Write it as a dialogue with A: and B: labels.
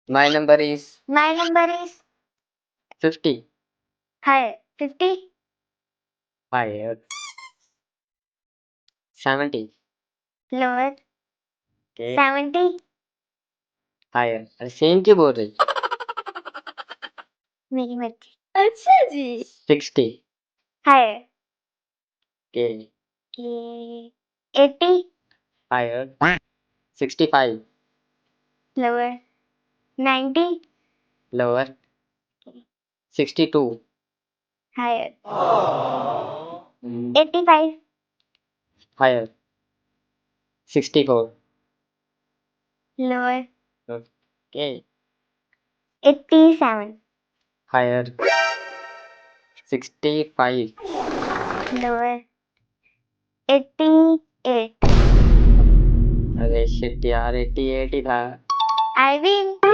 A: My number is
B: My number is
A: 50.
B: higher. 50.
A: Higher. 70.
B: Lower.
A: Okay.
B: 70.
A: Higher. अरे same क्यों बोल रही?
B: मेरी मर्जी.
C: अच्छा जी.
A: 60.
B: Higher.
A: Okay.
B: 80.
A: Higher. 65.
B: Lower. 90.
A: Lower. 62.
B: Higher. 85.
A: Higher. 64.
B: Lower.
A: Okay.
B: 87.
A: Higher. 65.
B: Lower. 88.
A: अरे shit यार 88 ही था.
B: I win.